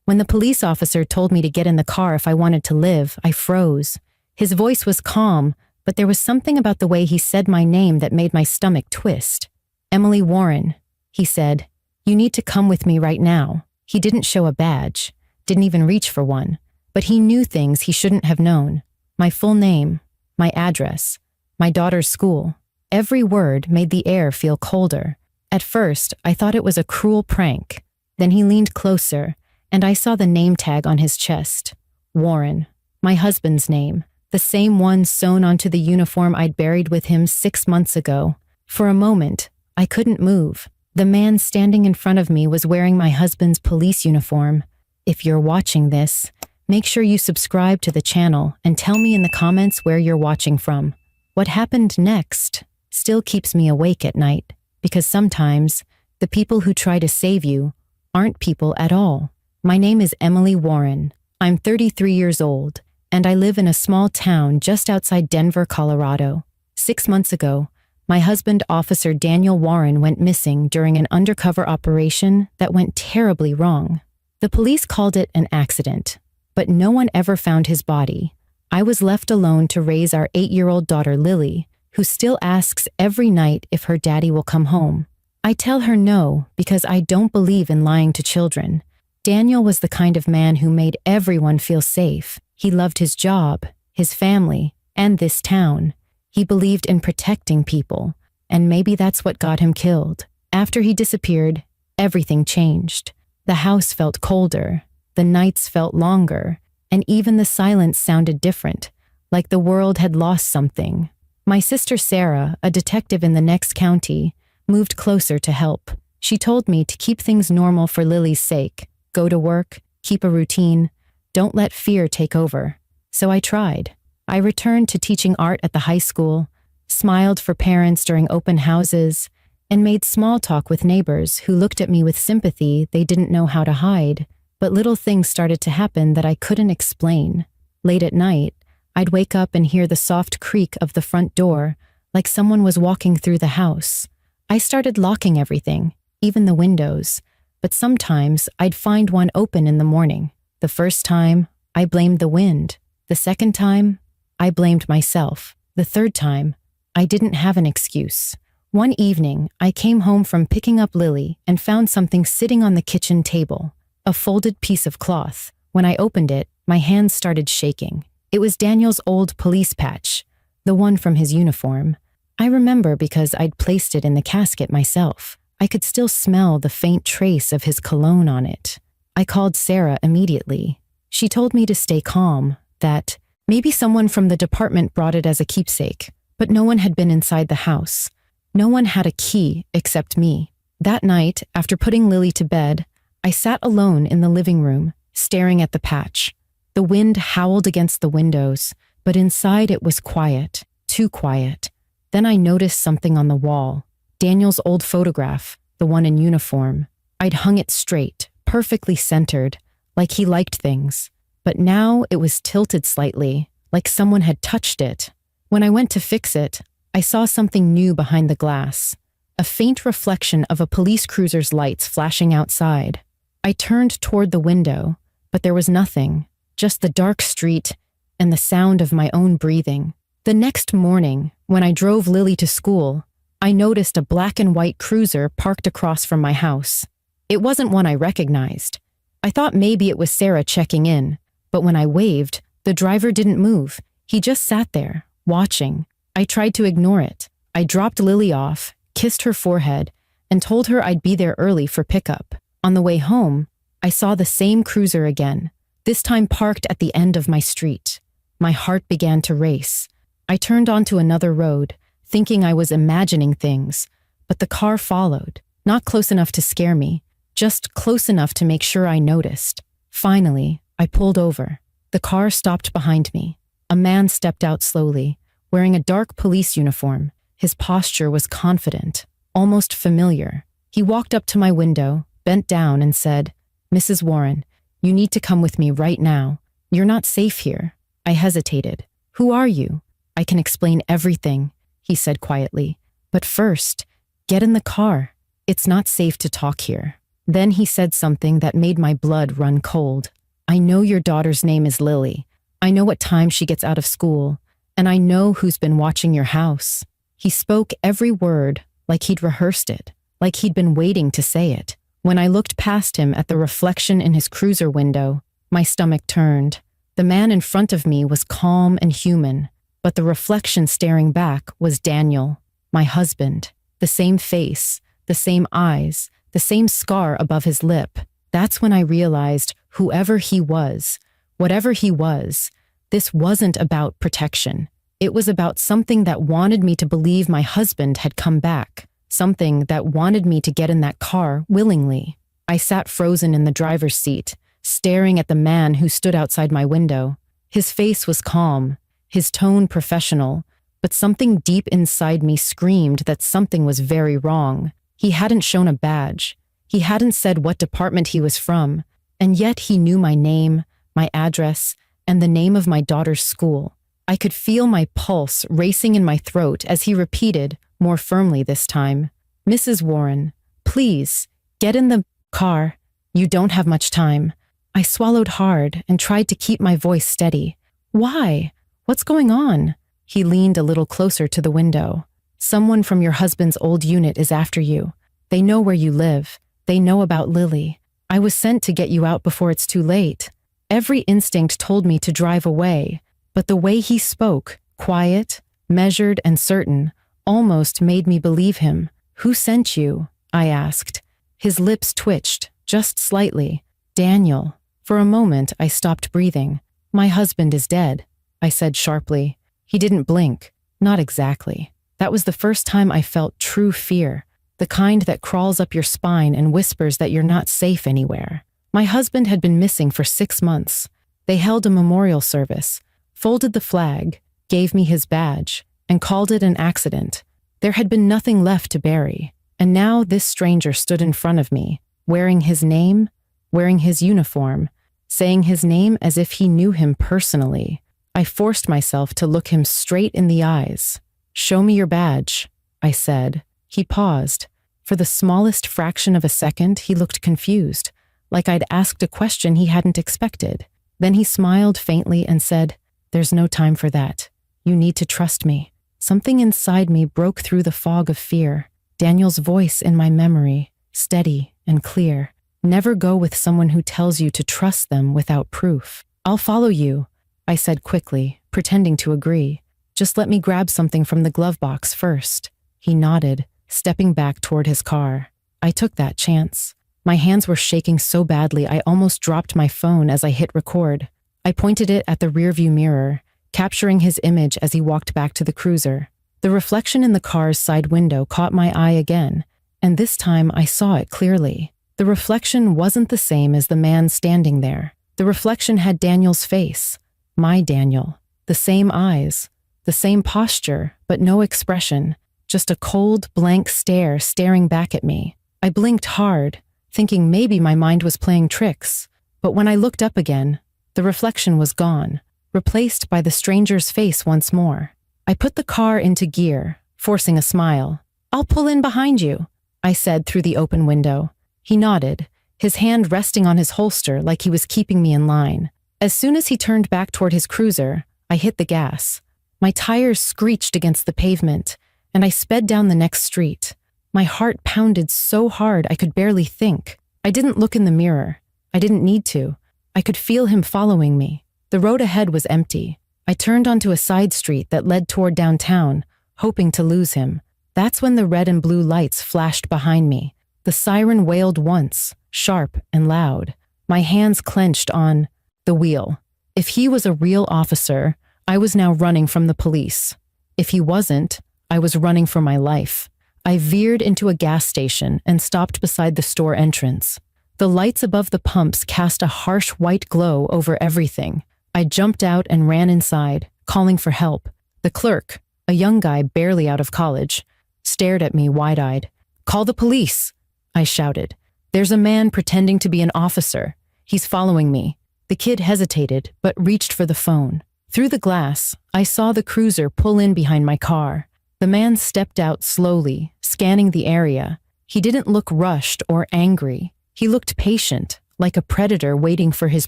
When the police officer told me to get in the car if I wanted to live, I froze. His voice was calm, but there was something about the way he said my name that made my stomach twist. "Emily Warren," he said. "You need to come with me right now." He didn't show a badge, didn't even reach for one, but he knew things he shouldn't have known. My full name, my address, my daughter's school. Every word made the air feel colder. At first, I thought it was a cruel prank. Then he leaned closer, and I saw the name tag on his chest. Warren, my husband's name, the same one sewn onto the uniform I'd buried with him 6 months ago. For a moment, I couldn't move. The man standing in front of me was wearing my husband's police uniform. If you're watching this, make sure you subscribe to the channel and tell me in the comments where you're watching from. What happened next still keeps me awake at night, because sometimes the people who try to save you aren't people at all. My name is Emily Warren. I'm 33 years old, and I live in a small town just outside Denver, Colorado. 6 months ago, my husband, Officer Daniel Warren, went missing during an undercover operation that went terribly wrong. The police called it an accident, but no one ever found his body. I was left alone to raise our 8-year-old daughter, Lily, who still asks every night if her daddy will come home. I tell her no because I don't believe in lying to children. Daniel was the kind of man who made everyone feel safe. He loved his job, his family, and this town. He believed in protecting people, and maybe that's what got him killed. After he disappeared, everything changed. The house felt colder, the nights felt longer, and even the silence sounded different, like the world had lost something. My sister Sarah, a detective in the next county, moved closer to help. She told me to keep things normal for Lily's sake. Go to work, keep a routine, don't let fear take over. So I tried. I returned to teaching art at the high school, smiled for parents during open houses, and made small talk with neighbors who looked at me with sympathy they didn't know how to hide. But little things started to happen that I couldn't explain. Late at night, I'd wake up and hear the soft creak of the front door, like someone was walking through the house. I started locking everything, even the windows, but sometimes I'd find one open in the morning. The first time, I blamed the wind. The second time, I blamed myself. The third time, I didn't have an excuse. One evening, I came home from picking up Lily and found something sitting on the kitchen table, a folded piece of cloth. When I opened it, my hands started shaking. It was Daniel's old police patch, the one from his uniform. I remember because I'd placed it in the casket myself. I could still smell the faint trace of his cologne on it. I called Sarah immediately. She told me to stay calm, that maybe someone from the department brought it as a keepsake, but no one had been inside the house. No one had a key except me. That night, after putting Lily to bed, I sat alone in the living room, staring at the patch. The wind howled against the windows, but inside it was quiet, too quiet. Then I noticed something on the wall. Daniel's old photograph, the one in uniform. I'd hung it straight, perfectly centered, like he liked things. But now it was tilted slightly, like someone had touched it. When I went to fix it, I saw something new behind the glass. A faint reflection of a police cruiser's lights flashing outside. I turned toward the window, but there was nothing. Just the dark street and the sound of my own breathing. The next morning, when I drove Lily to school, I noticed a black and white cruiser parked across from my house. It wasn't one I recognized. I thought maybe it was Sarah checking in, but when I waved, the driver didn't move. He just sat there, watching. I tried to ignore it. I dropped Lily off, kissed her forehead, and told her I'd be there early for pickup. On the way home, I saw the same cruiser again, this time parked at the end of my street. My heart began to race. I turned onto another road, thinking I was imagining things, but the car followed, not close enough to scare me, just close enough to make sure I noticed. Finally, I pulled over. The car stopped behind me. A man stepped out slowly, wearing a dark police uniform. His posture was confident, almost familiar. He walked up to my window, bent down, and said, "Mrs. Warren, you need to come with me right now. You're not safe here." I hesitated. "Who are you?" "I can explain everything," he said quietly. "But first, get in the car. It's not safe to talk here." Then he said something that made my blood run cold. I know your daughter's name is Lily. I know what time she gets out of school, and I know who's been watching your house. He spoke every word like he'd rehearsed it, like he'd been waiting to say it. When I looked past him at the reflection in his cruiser window, my stomach turned. The man in front of me was calm and human, but the reflection staring back was Daniel, my husband. The same face, the same eyes, the same scar above his lip. That's when I realized whoever he was, whatever he was, this wasn't about protection. It was about something that wanted me to believe my husband had come back, something that wanted me to get in that car willingly. I sat frozen in the driver's seat, staring at the man who stood outside my window. His face was calm, his tone professional, but something deep inside me screamed that something was very wrong. He hadn't shown a badge. He hadn't said what department he was from, and yet he knew my name, my address, and the name of my daughter's school. I could feel my pulse racing in my throat as he repeated, more firmly this time, "Mrs. Warren, please, get in the car. You don't have much time." I swallowed hard and tried to keep my voice steady. "Why? What's going on?" He leaned a little closer to the window. "Someone from your husband's old unit is after you. They know where you live. They know about Lily. I was sent to get you out before it's too late." Every instinct told me to drive away, but the way he spoke, quiet, measured, and certain, almost made me believe him. "Who sent you?" I asked. His lips twitched, just slightly. "Daniel." For a moment, I stopped breathing. "My husband is dead," I said sharply. He didn't blink. Not exactly. That was the first time I felt true fear, the kind that crawls up your spine and whispers that you're not safe anywhere. My husband had been missing for 6 months. They held a memorial service, folded the flag, gave me his badge, and called it an accident. There had been nothing left to bury, and now this stranger stood in front of me, wearing his name, wearing his uniform, saying his name as if he knew him personally. I forced myself to look him straight in the eyes. "Show me your badge," I said. He paused. For the smallest fraction of a second, he looked confused, like I'd asked a question he hadn't expected. Then he smiled faintly and said, "There's no time for that. You need to trust me." Something inside me broke through the fog of fear. Daniel's voice in my memory, steady and clear. "Never go with someone who tells you to trust them without proof." "I'll follow you," I said quickly, pretending to agree. "Just let me grab something from the glove box first." He nodded, stepping back toward his car. I took that chance. My hands were shaking so badly I almost dropped my phone as I hit record. I pointed it at the rearview mirror, capturing his image as he walked back to the cruiser. The reflection in the car's side window caught my eye again, and this time I saw it clearly. The reflection wasn't the same as the man standing there. The reflection had Daniel's face, my Daniel, the same eyes, the same posture, but no expression, just a cold, blank stare staring back at me. I blinked hard, thinking maybe my mind was playing tricks, but when I looked up again, the reflection was gone, replaced by the stranger's face once more. I put the car into gear, forcing a smile. "I'll pull in behind you," I said through the open window. He nodded, his hand resting on his holster like he was keeping me in line. As soon as he turned back toward his cruiser, I hit the gas. My tires screeched against the pavement, and I sped down the next street. My heart pounded so hard I could barely think. I didn't look in the mirror. I didn't need to. I could feel him following me. The road ahead was empty. I turned onto a side street that led toward downtown, hoping to lose him. That's when the red and blue lights flashed behind me. The siren wailed once, sharp and loud. My hands clenched on the wheel. If he was a real officer, I was now running from the police. If he wasn't, I was running for my life. I veered into a gas station and stopped beside the store entrance. The lights above the pumps cast a harsh white glow over everything. I jumped out and ran inside, calling for help. The clerk, a young guy barely out of college, stared at me wide-eyed. "Call the police," I shouted. "There's a man pretending to be an officer. He's following me." The kid hesitated, but reached for the phone. Through the glass, I saw the cruiser pull in behind my car. The man stepped out slowly, scanning the area. He didn't look rushed or angry. He looked patient, like a predator waiting for his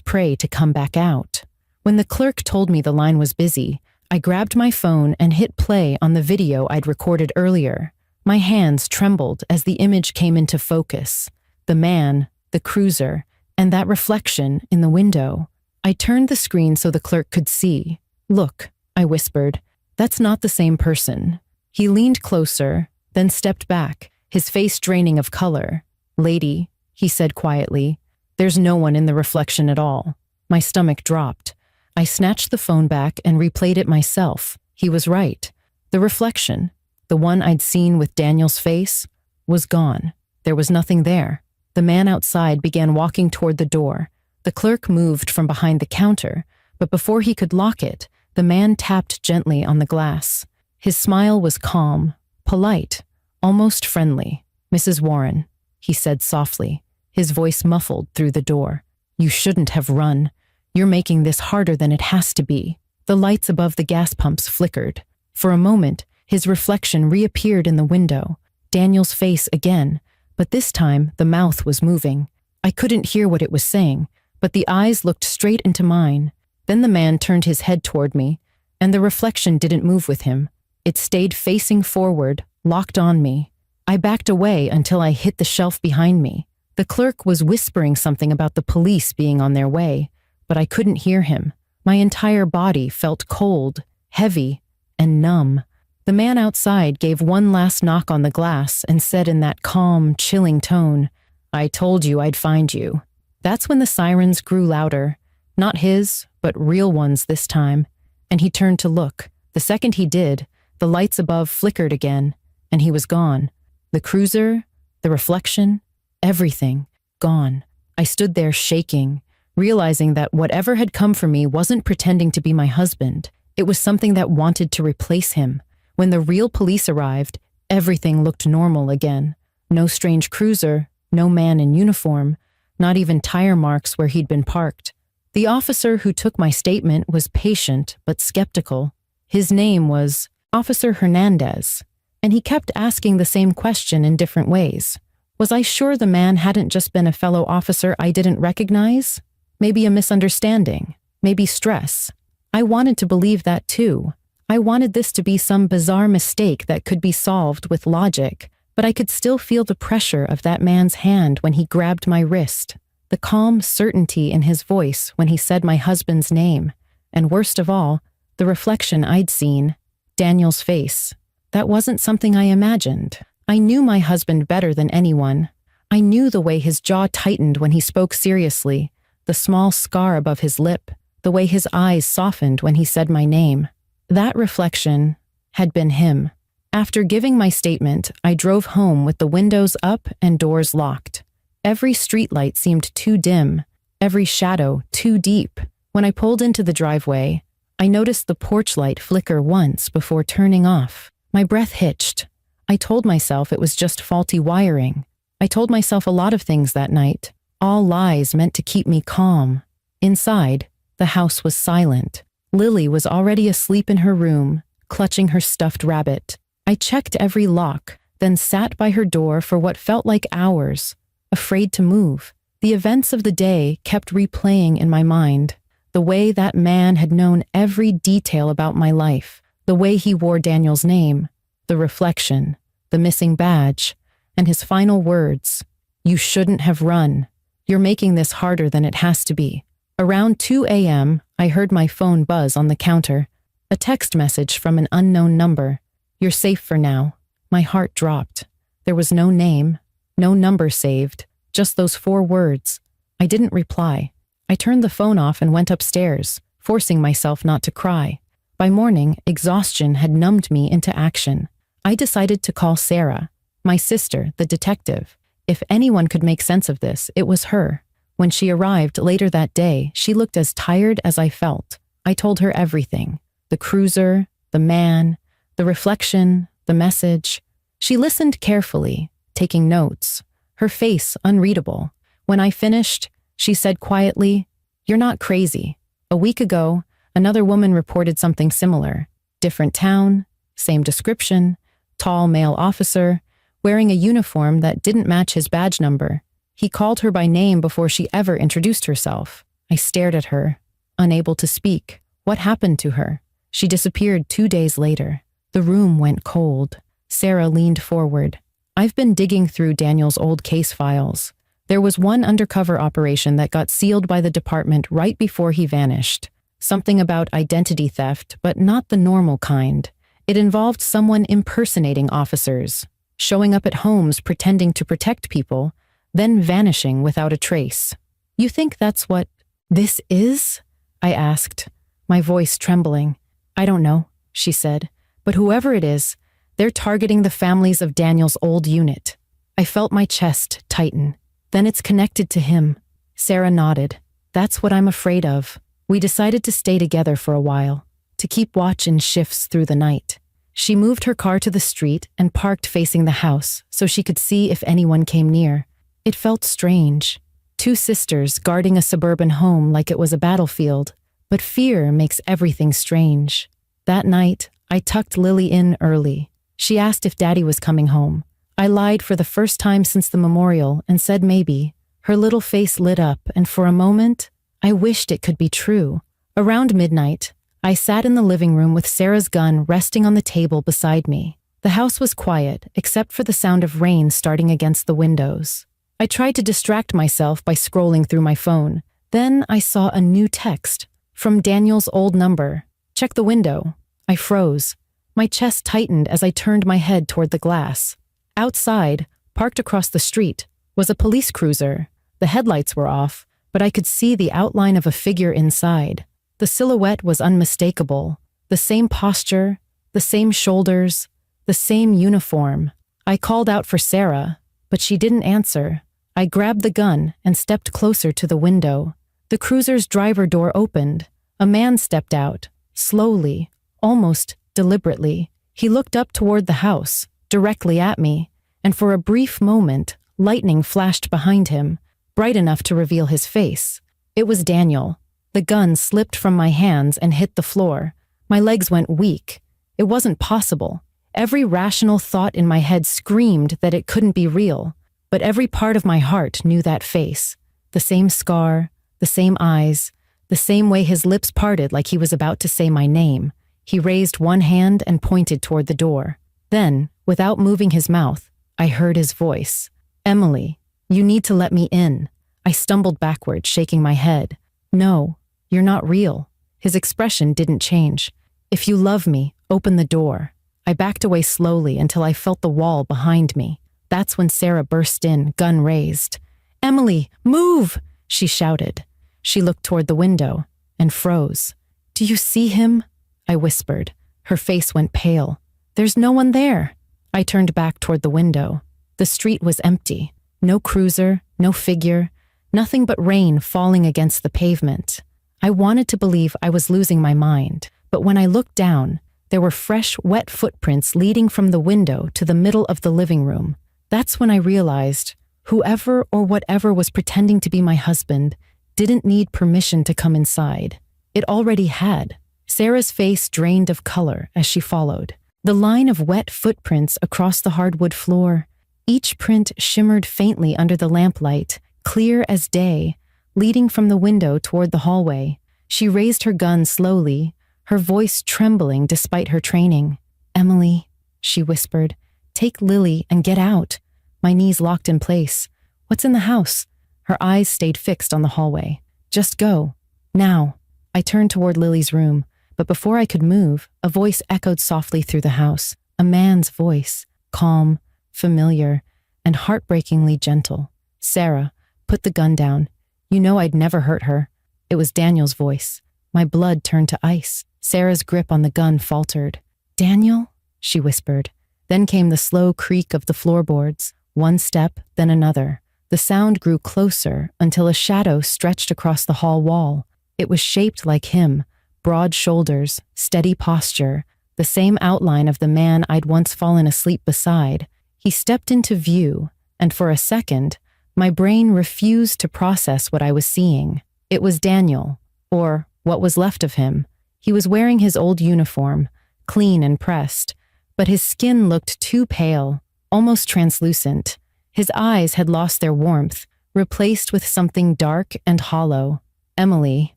prey to come back out. When the clerk told me the line was busy, I grabbed my phone and hit play on the video I'd recorded earlier. My hands trembled as the image came into focus. The man, the cruiser, and that reflection in the window. I turned the screen so the clerk could see. "Look," I whispered, "that's not the same person." He leaned closer, then stepped back, his face draining of color. "Lady," he said quietly, "there's no one in the reflection at all." My stomach dropped. I snatched the phone back and replayed it myself. He was right. The reflection, the one I'd seen with Daniel's face, was gone. There was nothing there. The man outside began walking toward the door. The clerk moved from behind the counter, but before he could lock it, the man tapped gently on the glass. His smile was calm, polite, almost friendly. "Mrs. Warren," he said softly, his voice muffled through the door. "You shouldn't have run. You're making this harder than it has to be." The lights above the gas pumps flickered. For a moment, his reflection reappeared in the window. Daniel's face again, but this time the mouth was moving. I couldn't hear what it was saying, but the eyes looked straight into mine. Then the man turned his head toward me, and the reflection didn't move with him. It stayed facing forward, locked on me. I backed away until I hit the shelf behind me. The clerk was whispering something about the police being on their way, but I couldn't hear him. My entire body felt cold, heavy, and numb. The man outside gave one last knock on the glass and said in that calm, chilling tone, "I told you I'd find you." That's when the sirens grew louder. Not his, but real ones this time. And he turned to look. The second he did, the lights above flickered again, and he was gone. The cruiser, the reflection, everything, gone. I stood there shaking, realizing that whatever had come for me wasn't pretending to be my husband. It was something that wanted to replace him. When the real police arrived, everything looked normal again. No strange cruiser, no man in uniform, not even tire marks where he'd been parked. The officer who took my statement was patient but skeptical. His name was Officer Hernandez, and he kept asking the same question in different ways. Was I sure the man hadn't just been a fellow officer I didn't recognize? Maybe a misunderstanding, maybe stress. I wanted to believe that too. I wanted this to be some bizarre mistake that could be solved with logic, but I could still feel the pressure of that man's hand when he grabbed my wrist, the calm certainty in his voice when he said my husband's name, and worst of all, the reflection I'd seen, Daniel's face. That wasn't something I imagined. I knew my husband better than anyone. I knew the way his jaw tightened when he spoke seriously, the small scar above his lip, the way his eyes softened when he said my name. That reflection had been him. After giving my statement, I drove home with the windows up and doors locked. Every streetlight seemed too dim, every shadow too deep. When I pulled into the driveway, I noticed the porch light flicker once before turning off. My breath hitched. I told myself it was just faulty wiring. I told myself a lot of things that night, all lies meant to keep me calm. Inside, the house was silent. Lily was already asleep in her room, clutching her stuffed rabbit. I checked every lock, then sat by her door for what felt like hours, afraid to move. The events of the day kept replaying in my mind. The way that man had known every detail about my life, the way he wore Daniel's name, the reflection, the missing badge, and his final words, "You shouldn't have run. You're making this harder than it has to be." Around 2 a.m., I heard my phone buzz on the counter. A text message from an unknown number. "You're safe for now." My heart dropped. There was no name, no number saved, just those 4 words. I didn't reply. I turned the phone off and went upstairs, forcing myself not to cry. By morning, exhaustion had numbed me into action. I decided to call Sarah, my sister, the detective. If anyone could make sense of this, it was her. When she arrived later that day, she looked as tired as I felt. I told her everything. The cruiser, the man, the reflection, the message. She listened carefully, taking notes, her face unreadable. When I finished, she said quietly, "You're not crazy. A week ago, another woman reported something similar. Different town, same description, tall male officer, wearing a uniform that didn't match his badge number. He called her by name before she ever introduced herself. I stared at her, unable to speak. What happened to her? She disappeared 2 days later. The room went cold. Sarah leaned forward. I've been digging through Daniel's old case files. There was one undercover operation that got sealed by the department right before he vanished. Something about identity theft, but not the normal kind. It involved someone impersonating officers, showing up at homes pretending to protect people, then vanishing without a trace. You think that's what this is? I asked, my voice trembling. I don't know, she said, but whoever it is, they're targeting the families of Daniel's old unit. I felt my chest tighten. Then it's connected to him. Sarah nodded. That's what I'm afraid of. We decided to stay together for a while, to keep watch in shifts through the night. She moved her car to the street and parked facing the house so she could see if anyone came near. It felt strange. 2 sisters guarding a suburban home like it was a battlefield, but fear makes everything strange. That night, I tucked Lily in early. She asked if Daddy was coming home. I lied for the first time since the memorial and said maybe. Her little face lit up, and for a moment, I wished it could be true. Around midnight, I sat in the living room with Sarah's gun resting on the table beside me. The house was quiet, except for the sound of rain starting against the windows. I tried to distract myself by scrolling through my phone. Then I saw a new text from Daniel's old number. Check the window. I froze. My chest tightened as I turned my head toward the glass. Outside, parked across the street, was a police cruiser. The headlights were off, but I could see the outline of a figure inside. The silhouette was unmistakable. The same posture, the same shoulders, the same uniform. I called out for Sarah, but she didn't answer. I grabbed the gun and stepped closer to the window. The cruiser's driver door opened. A man stepped out, slowly, almost deliberately. He looked up toward the house, directly at me, and for a brief moment, lightning flashed behind him, bright enough to reveal his face. It was Daniel. The gun slipped from my hands and hit the floor. My legs went weak. It wasn't possible. Every rational thought in my head screamed that it couldn't be real, but every part of my heart knew that face. The same scar, the same eyes, the same way his lips parted like he was about to say my name. He raised one hand and pointed toward the door. Then, without moving his mouth, I heard his voice. Emily, you need to let me in. I stumbled backward, shaking my head. No, you're not real. His expression didn't change. If you love me, open the door. I backed away slowly until I felt the wall behind me. That's when Sarah burst in, gun raised. Emily, move! She shouted. She looked toward the window and froze. Do you see him? I whispered. Her face went pale. There's no one there. I turned back toward the window. The street was empty. No cruiser, no figure, nothing but rain falling against the pavement. I wanted to believe I was losing my mind, but when I looked down, there were fresh, wet footprints leading from the window to the middle of the living room. That's when I realized whoever or whatever was pretending to be my husband didn't need permission to come inside. It already had. Sarah's face drained of color as she followed. The line of wet footprints across the hardwood floor. Each print shimmered faintly under the lamplight, clear as day, leading from the window toward the hallway. She raised her gun slowly, her voice trembling despite her training. Emily, she whispered, take Lily and get out. My knees locked in place. What's in the house? Her eyes stayed fixed on the hallway. Just go. Now. I turned toward Lily's room, but before I could move, a voice echoed softly through the house. A man's voice, calm, familiar, and heartbreakingly gentle. Sarah, put the gun down. You know I'd never hurt her. It was Daniel's voice. My blood turned to ice. Sarah's grip on the gun faltered. Daniel? She whispered. Then came the slow creak of the floorboards, one step, then another. The sound grew closer until a shadow stretched across the hall wall. It was shaped like him, broad shoulders, steady posture, the same outline of the man I'd once fallen asleep beside. He stepped into view, and for a second, my brain refused to process what I was seeing. It was Daniel, or what was left of him. He was wearing his old uniform, clean and pressed, but his skin looked too pale, almost translucent. His eyes had lost their warmth, replaced with something dark and hollow. "Emily,"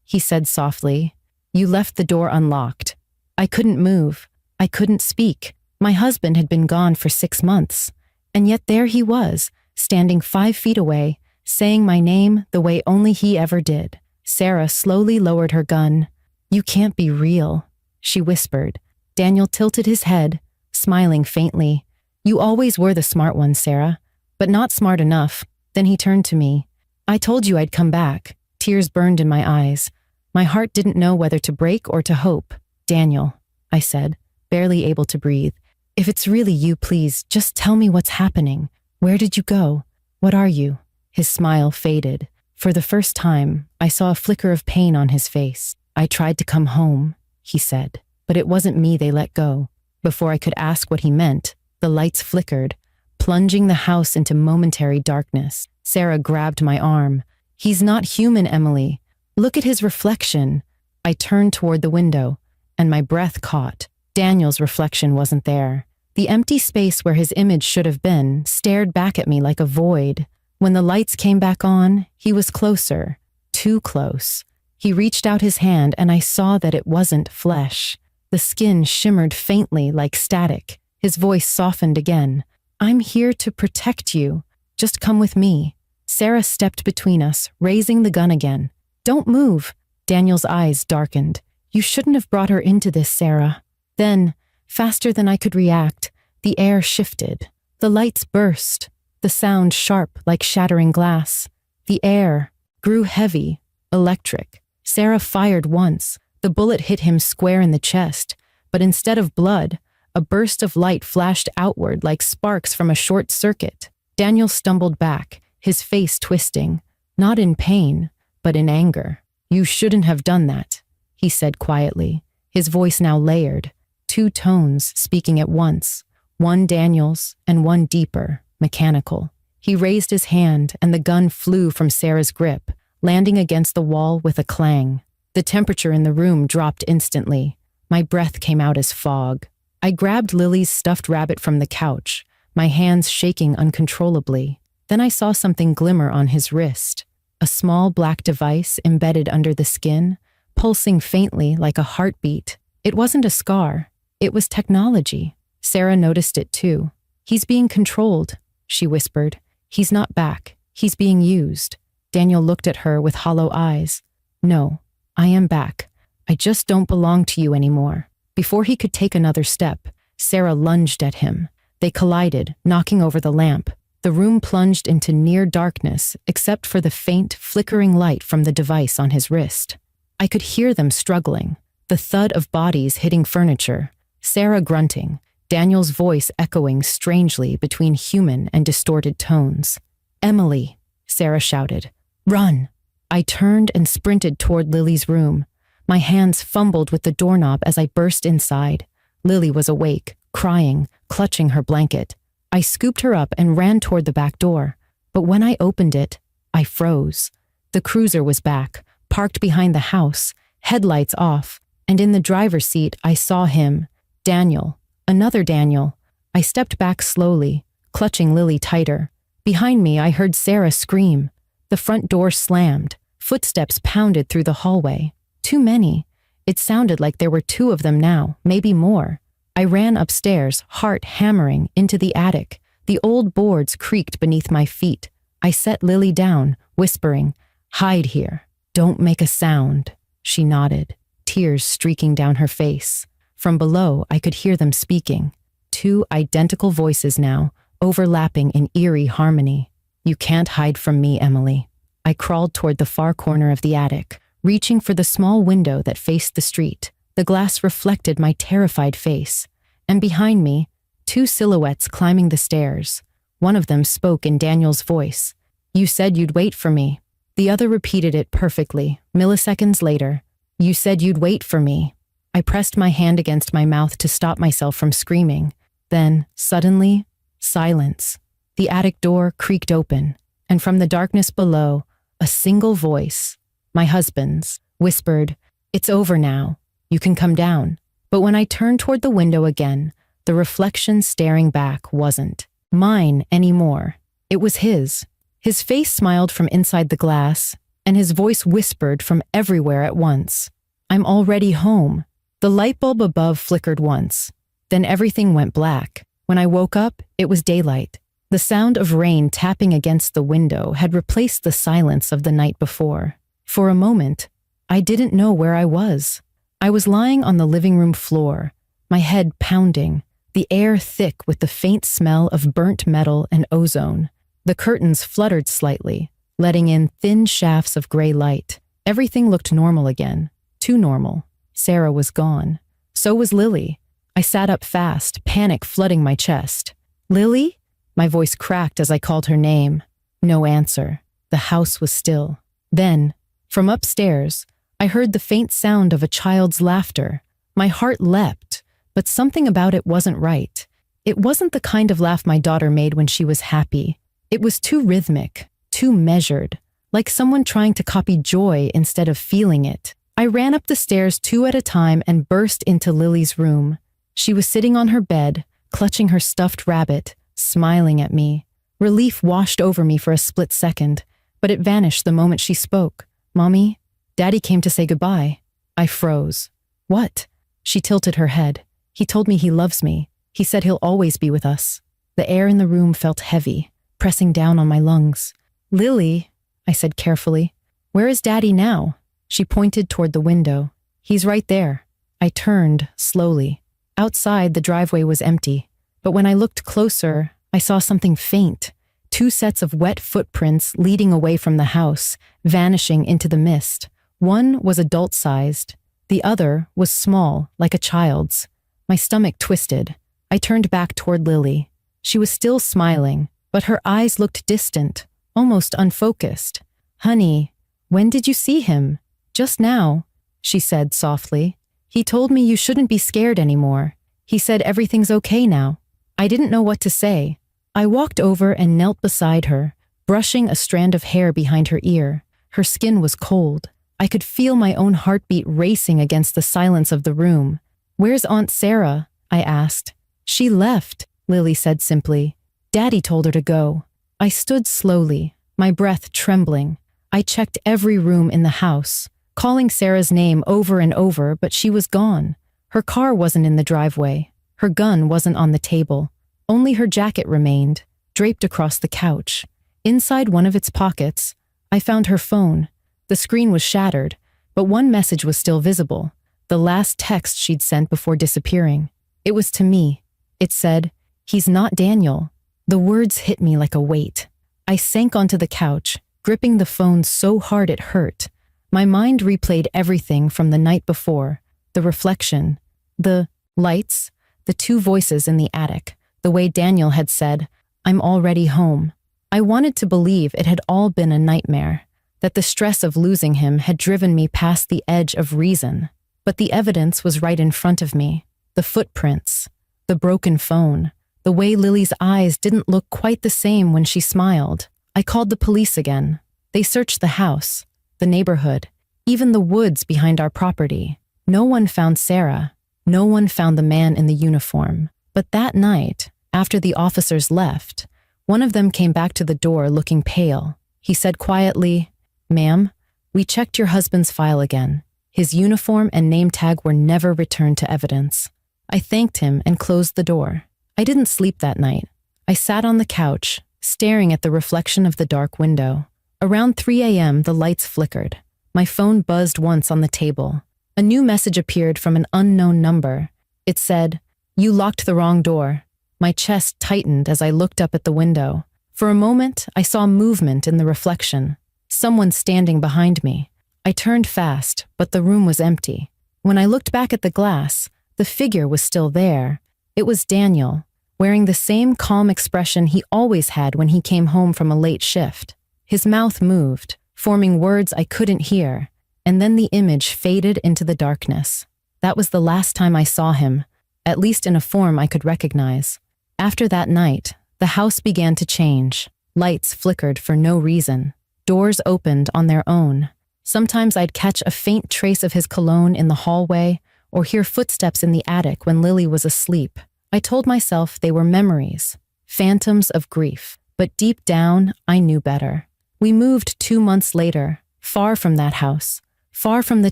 he said softly, "you left the door unlocked." I couldn't move. I couldn't speak. My husband had been gone for 6 months. And yet there he was, standing 5 feet away, saying my name the way only he ever did. Sarah slowly lowered her gun. "You can't be real," she whispered. Daniel tilted his head, smiling faintly. "You always were the smart one, Sarah, but not smart enough." Then he turned to me. "I told you I'd come back." Tears burned in my eyes. My heart didn't know whether to break or to hope. "Daniel," I said, barely able to breathe, "if it's really you, please, just tell me what's happening. Where did you go? What are you?" His smile faded. For the first time, I saw a flicker of pain on his face. "I tried to come home," he said, "but it wasn't me they let go." Before I could ask what he meant, the lights flickered, plunging the house into momentary darkness. Sarah grabbed my arm. "He's not human, Emily. Look at his reflection." I turned toward the window, and my breath caught. Daniel's reflection wasn't there. The empty space where his image should have been stared back at me like a void. When the lights came back on, he was closer, too close. He reached out his hand, and I saw that it wasn't flesh. The skin shimmered faintly like static. His voice softened again. "I'm here to protect you. Just come with me." Sarah stepped between us, raising the gun again. "Don't move." Daniel's eyes darkened. "You shouldn't have brought her into this, Sarah." Then, faster than I could react, the air shifted. The lights burst, the sound sharp like shattering glass. The air grew heavy, electric. Sarah fired once. The bullet hit him square in the chest, but instead of blood, a burst of light flashed outward like sparks from a short circuit. Daniel stumbled back, his face twisting, not in pain, but in anger. "You shouldn't have done that," he said quietly, his voice now layered, 2 tones speaking at once, one Daniel's and one deeper, mechanical. He raised his hand, and the gun flew from Sarah's grip, landing against the wall with a clang. The temperature in the room dropped instantly. My breath came out as fog. I grabbed Lily's stuffed rabbit from the couch, my hands shaking uncontrollably. Then I saw something glimmer on his wrist, a small black device embedded under the skin, pulsing faintly like a heartbeat. It wasn't a scar. It was technology. Sarah noticed it too. "He's being controlled," she whispered. "He's not back. He's being used." Daniel looked at her with hollow eyes. "No, I am back. I just don't belong to you anymore." Before he could take another step, Sarah lunged at him. They collided, knocking over the lamp. The room plunged into near darkness, except for the faint, flickering light from the device on his wrist. I could hear them struggling, the thud of bodies hitting furniture, Sarah grunting, Daniel's voice echoing strangely between human and distorted tones. "Emily," Sarah shouted. "Run!" I turned and sprinted toward Lily's room. My hands fumbled with the doorknob as I burst inside. Lily was awake, crying, clutching her blanket. I scooped her up and ran toward the back door. But when I opened it, I froze. The cruiser was back, parked behind the house, headlights off, and in the driver's seat I saw him, Daniel, another Daniel. I stepped back slowly, clutching Lily tighter. Behind me, I heard Sarah scream. The front door slammed. Footsteps pounded through the hallway. Too many. It sounded like there were 2 of them now, maybe more. I ran upstairs, heart hammering, into the attic. The old boards creaked beneath my feet. I set Lily down, whispering, "Hide here. Don't make a sound." She nodded, tears streaking down her face. From below, I could hear them speaking. 2 identical voices now, overlapping in eerie harmony. "You can't hide from me, Emily." I crawled toward the far corner of the attic, reaching for the small window that faced the street. The glass reflected my terrified face. And behind me, 2 silhouettes climbing the stairs. One of them spoke in Daniel's voice. "You said you'd wait for me." The other repeated it perfectly, milliseconds later. "You said you'd wait for me." I pressed my hand against my mouth to stop myself from screaming. Then, suddenly, silence. The attic door creaked open, and from the darkness below, a single voice, my husband's, whispered, "It's over now. You can come down." But when I turned toward the window again, the reflection staring back wasn't mine anymore. It was his His face smiled from inside the glass, and his voice whispered from everywhere at once. I'm already home. The light bulb above flickered once. Then everything went black. When I woke up, it was daylight. The sound of rain tapping against the window had replaced the silence of the night before. For a moment, I didn't know where I was. I was lying on the living room floor, my head pounding, the air thick with the faint smell of burnt metal and ozone. The curtains fluttered slightly, letting in thin shafts of gray light. Everything looked normal again. Too normal. Sarah was gone. So was Lily. I sat up fast, panic flooding my chest. Lily? My voice cracked as I called her name. No answer. The house was still. Then, from upstairs, I heard the faint sound of a child's laughter. My heart leapt, but something about it wasn't right. It wasn't the kind of laugh my daughter made when she was happy. It was too rhythmic, too measured, like someone trying to copy joy instead of feeling it. I ran up the stairs 2 at a time and burst into Lily's room. She was sitting on her bed, clutching her stuffed rabbit, smiling at me. Relief washed over me for a split second, but it vanished the moment she spoke. Mommy, Daddy came to say goodbye. I froze. What? She tilted her head. He told me he loves me. He said he'll always be with us. The air in the room felt heavy, pressing down on my lungs. Lily, I said carefully, where is Daddy now? She pointed toward the window. He's right there. I turned, slowly. Outside, the driveway was empty. But when I looked closer, I saw something faint. 2 sets of wet footprints leading away from the house, vanishing into the mist. One was adult-sized. The other was small, like a child's. My stomach twisted. I turned back toward Lily. She was still smiling, but her eyes looked distant, almost unfocused. Honey, when did you see him? Just now, she said softly. He told me you shouldn't be scared anymore. He said everything's okay now. I didn't know what to say. I walked over and knelt beside her, brushing a strand of hair behind her ear. Her skin was cold. I could feel my own heartbeat racing against the silence of the room. Where's Aunt Sarah? I asked. She left, Lily said simply. Daddy told her to go. I stood slowly, my breath trembling. I checked every room in the house, calling Sarah's name over and over, but she was gone. Her car wasn't in the driveway. Her gun wasn't on the table. Only her jacket remained, draped across the couch. Inside one of its pockets, I found her phone. The screen was shattered, but one message was still visible, the last text she'd sent before disappearing. It was to me. It said, "He's not Daniel." The words hit me like a weight. I sank onto the couch, gripping the phone so hard it hurt. My mind replayed everything from the night before, the reflection, the lights, the 2 voices in the attic, the way Daniel had said, "I'm already home." I wanted to believe it had all been a nightmare, that the stress of losing him had driven me past the edge of reason. But the evidence was right in front of me. The footprints, the broken phone, the way Lily's eyes didn't look quite the same when she smiled. I called the police again. They searched the house, the neighborhood, even the woods behind our property. No one found Sarah. No one found the man in the uniform. But that night, after the officers left, one of them came back to the door looking pale. He said quietly, "Ma'am, we checked your husband's file again. His uniform and name tag were never returned to evidence." I thanked him and closed the door. I didn't sleep that night. I sat on the couch, staring at the reflection of the dark window. Around 3 a.m., the lights flickered. My phone buzzed once on the table. A new message appeared from an unknown number. It said, "You locked the wrong door." My chest tightened as I looked up at the window. For a moment, I saw movement in the reflection. Someone standing behind me. I turned fast, but the room was empty. When I looked back at the glass, the figure was still there. It was Daniel, wearing the same calm expression he always had when he came home from a late shift. His mouth moved, forming words I couldn't hear, and then the image faded into the darkness. That was the last time I saw him, at least in a form I could recognize. After that night, the house began to change. Lights flickered for no reason. Doors opened on their own. Sometimes I'd catch a faint trace of his cologne in the hallway or hear footsteps in the attic when Lily was asleep. I told myself they were memories, phantoms of grief. But deep down, I knew better. We moved 2 months later, far from that house, far from the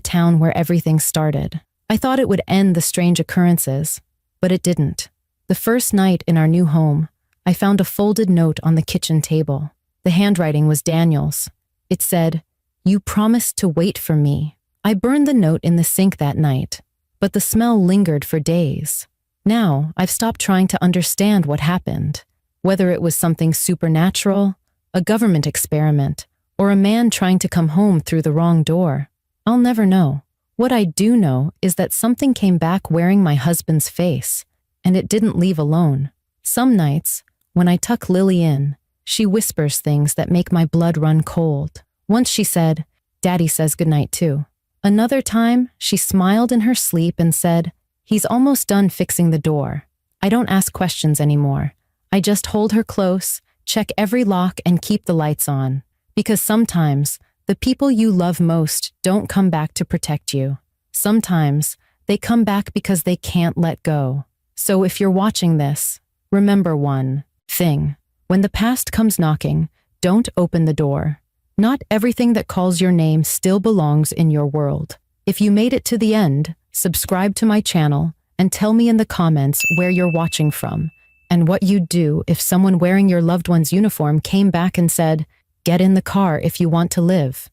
town where everything started. I thought it would end the strange occurrences, but it didn't. The first night in our new home, I found a folded note on the kitchen table. The handwriting was Daniel's. It said, "You promised to wait for me." I burned the note in the sink that night, but the smell lingered for days. Now, I've stopped trying to understand what happened. Whether it was something supernatural, a government experiment, or a man trying to come home through the wrong door, I'll never know. What I do know is that something came back wearing my husband's face, and it didn't leave alone. Some nights, when I tuck Lily in, she whispers things that make my blood run cold. Once she said, "Daddy says goodnight too." Another time, she smiled in her sleep and said, "He's almost done fixing the door." I don't ask questions anymore. I just hold her close, check every lock, and keep the lights on. Because sometimes, the people you love most don't come back to protect you. Sometimes, they come back because they can't let go. So if you're watching this, remember one thing. When the past comes knocking, don't open the door. Not everything that calls your name still belongs in your world. If you made it to the end, subscribe to my channel and tell me in the comments where you're watching from and what you'd do if someone wearing your loved one's uniform came back and said, "Get in the car if you want to live."